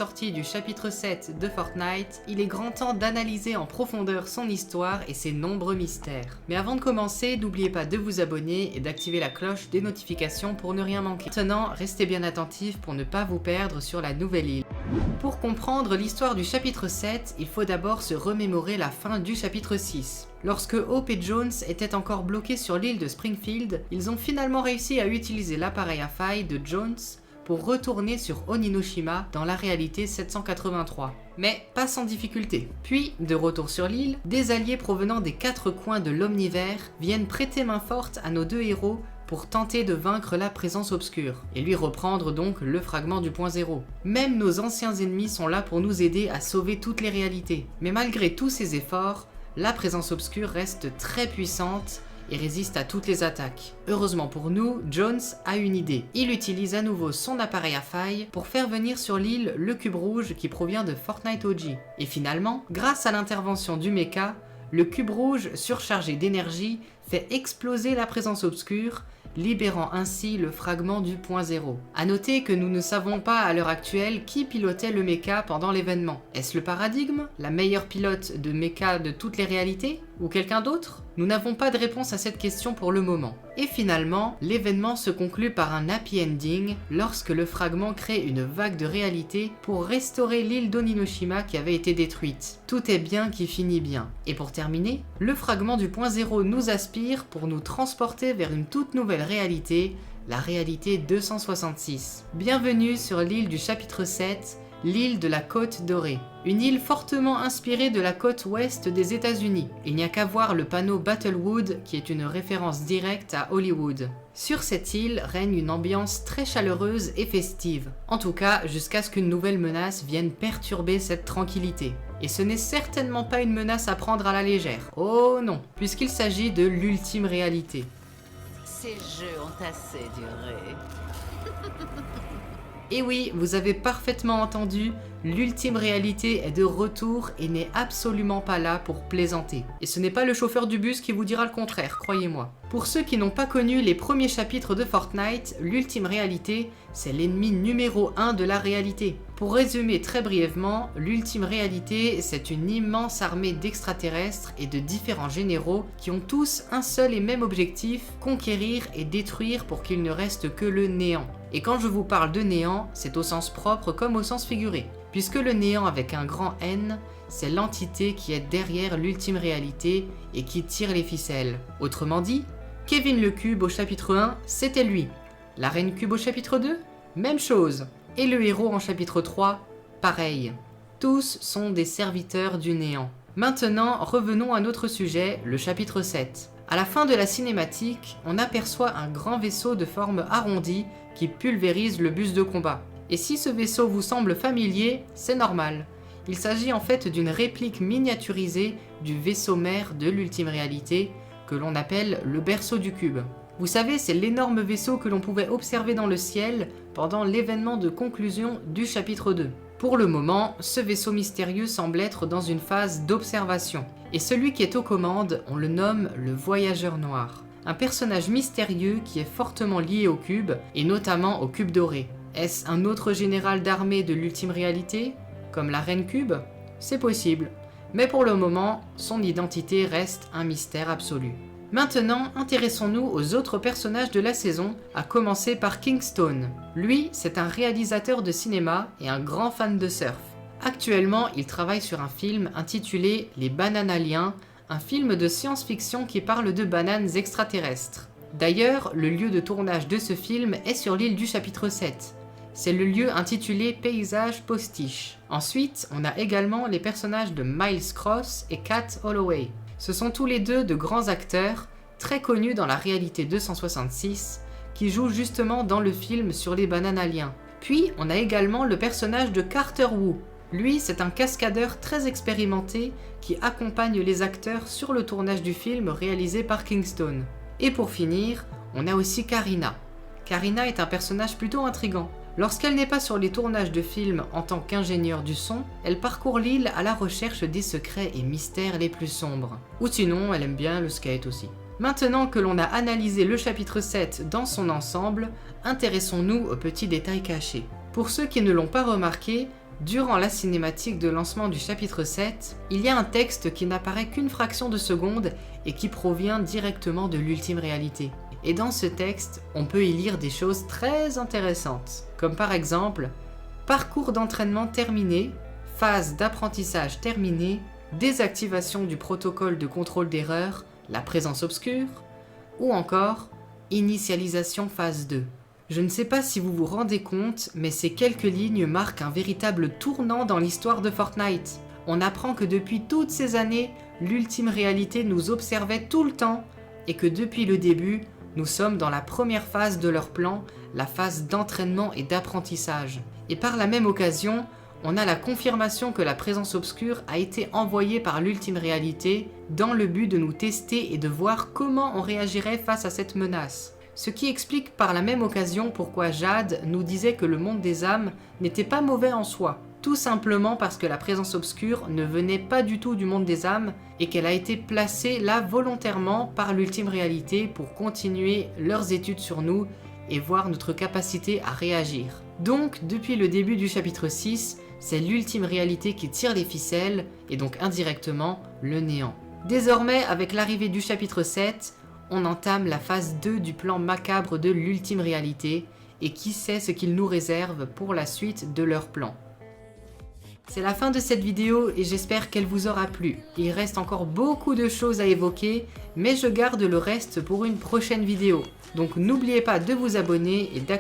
sortie du chapitre 7 de Fortnite, il est grand temps d'analyser en profondeur son histoire et ses nombreux mystères. Mais avant de commencer, n'oubliez pas de vous abonner et d'activer la cloche des notifications pour ne rien manquer. Maintenant, restez bien attentifs pour ne pas vous perdre sur la nouvelle île. Pour comprendre l'histoire du chapitre 7, il faut d'abord se remémorer la fin du chapitre 6. Lorsque Hope et Jones étaient encore bloqués sur l'île de Springfield, ils ont finalement réussi à utiliser l'appareil à faille de Jones pour retourner sur Oninoshima dans la réalité 783. Mais pas sans difficulté. Puis, de retour sur l'île, des alliés provenant des 4 coins de l'omnivers viennent prêter main forte à nos deux héros pour tenter de vaincre la présence obscure, et lui reprendre donc le fragment du point zéro. Même nos anciens ennemis sont là pour nous aider à sauver toutes les réalités. Mais malgré tous ces efforts, la présence obscure reste très puissante et résiste à toutes les attaques. Heureusement pour nous, Jones a une idée. Il utilise à nouveau son appareil à faille pour faire venir sur l'île le cube rouge qui provient de Fortnite OG. Et finalement, grâce à l'intervention du mecha, le cube rouge surchargé d'énergie fait exploser la présence obscure, libérant ainsi le fragment du point zéro. A noter que nous ne savons pas à l'heure actuelle qui pilotait le mecha pendant l'événement. Est-ce le paradigme, la meilleure pilote de mecha de toutes les réalités, ou quelqu'un d'autre? Nous n'avons pas de réponse à cette question pour le moment. Et finalement, l'événement se conclut par un happy ending lorsque le fragment crée une vague de réalité pour restaurer l'île d'Oninoshima qui avait été détruite. Tout est bien qui finit bien. Et pour terminer, le fragment du point zéro nous aspire pour nous transporter vers une toute nouvelle réalité, la réalité 266. Bienvenue sur l'île du chapitre 7, l'île de la Côte Dorée. Une île fortement inspirée de la côte ouest des États-Unis. Il n'y a qu'à voir le panneau Battlewood qui est une référence directe à Hollywood. Sur cette île règne une ambiance très chaleureuse et festive. En tout cas, jusqu'à ce qu'une nouvelle menace vienne perturber cette tranquillité. Et ce n'est certainement pas une menace à prendre à la légère. Oh non, puisqu'il s'agit de l'ultime réalité. Ces jeux ont assez duré. Et oui, vous avez parfaitement entendu, l'ultime réalité est de retour et n'est absolument pas là pour plaisanter. Et ce n'est pas le chauffeur du bus qui vous dira le contraire, croyez-moi. Pour ceux qui n'ont pas connu les premiers chapitres de Fortnite, l'ultime réalité, c'est l'ennemi numéro 1 de la réalité. Pour résumer très brièvement, l'ultime réalité, c'est une immense armée d'extraterrestres et de différents généraux qui ont tous un seul et même objectif, conquérir et détruire pour qu'il ne reste que le néant. Et quand je vous parle de néant, c'est au sens propre comme au sens figuré. Puisque le néant avec un grand N, c'est l'entité qui est derrière l'ultime réalité et qui tire les ficelles. Autrement dit, Kevin le Cube au chapitre 1, c'était lui. La Reine Cube au chapitre 2, même chose. Et le héros en chapitre 3, pareil. Tous sont des serviteurs du néant. Maintenant, revenons à notre sujet, le chapitre 7. À la fin de la cinématique, on aperçoit un grand vaisseau de forme arrondie qui pulvérise le bus de combat. Et si ce vaisseau vous semble familier, c'est normal. Il s'agit en fait d'une réplique miniaturisée du vaisseau mère de l'ultime réalité, que l'on appelle le berceau du cube. Vous savez, c'est l'énorme vaisseau que l'on pouvait observer dans le ciel pendant l'événement de conclusion du chapitre 2. Pour le moment, ce vaisseau mystérieux semble être dans une phase d'observation. Et celui qui est aux commandes, on le nomme le Voyageur Noir. Un personnage mystérieux qui est fortement lié au cube, et notamment au cube doré. Est-ce un autre général d'armée de l'ultime réalité, comme la Reine Cube? C'est possible. Mais pour le moment, son identité reste un mystère absolu. Maintenant, intéressons-nous aux autres personnages de la saison, à commencer par Kingston. Lui, c'est un réalisateur de cinéma et un grand fan de surf. Actuellement, il travaille sur un film intitulé Les Bananaliens, un film de science-fiction qui parle de bananes extraterrestres. D'ailleurs, le lieu de tournage de ce film est sur l'île du chapitre 7. C'est le lieu intitulé Paysage Postiche. Ensuite, on a également les personnages de Miles Cross et Kat Holloway. Ce sont tous les deux de grands acteurs, très connus dans la réalité 266, qui jouent justement dans le film sur les Bananaliens. Puis, on a également le personnage de Carter Wu. Lui, c'est un cascadeur très expérimenté qui accompagne les acteurs sur le tournage du film réalisé par Kingston. Et pour finir, on a aussi Karina. Karina est un personnage plutôt intrigant. Lorsqu'elle n'est pas sur les tournages de films en tant qu'ingénieure du son, elle parcourt l'île à la recherche des secrets et mystères les plus sombres. Ou sinon, elle aime bien le skate aussi. Maintenant que l'on a analysé le chapitre 7 dans son ensemble, intéressons-nous aux petits détails cachés. Pour ceux qui ne l'ont pas remarqué, Durant la cinématique de lancement du chapitre 7, il y a un texte qui n'apparaît qu'une fraction de seconde et qui provient directement de l'ultime réalité. Et dans ce texte, on peut y lire des choses très intéressantes, comme par exemple « Parcours d'entraînement terminé, phase d'apprentissage terminée, désactivation du protocole de contrôle d'erreur, la présence obscure » ou encore « Initialisation phase 2 ». Je ne sais pas si vous vous rendez compte, mais ces quelques lignes marquent un véritable tournant dans l'histoire de Fortnite. On apprend que depuis toutes ces années, l'ultime réalité nous observait tout le temps et que depuis le début, nous sommes dans la première phase de leur plan, la phase d'entraînement et d'apprentissage. Et par la même occasion, on a la confirmation que la présence obscure a été envoyée par l'ultime réalité dans le but de nous tester et de voir comment on réagirait face à cette menace. Ce qui explique par la même occasion pourquoi Jade nous disait que le monde des âmes n'était pas mauvais en soi. Tout simplement parce que la présence obscure ne venait pas du tout du monde des âmes et qu'elle a été placée là volontairement par l'ultime réalité pour continuer leurs études sur nous et voir notre capacité à réagir. Donc, depuis le début du chapitre 6, c'est l'ultime réalité qui tire les ficelles et donc indirectement le néant. Désormais, avec l'arrivée du chapitre 7, on entame la phase 2 du plan macabre de l'ultime réalité, et qui sait ce qu'il nous réserve pour la suite de leur plan. C'est la fin de cette vidéo et j'espère qu'elle vous aura plu. Il reste encore beaucoup de choses à évoquer, mais je garde le reste pour une prochaine vidéo. Donc n'oubliez pas de vous abonner et d'activer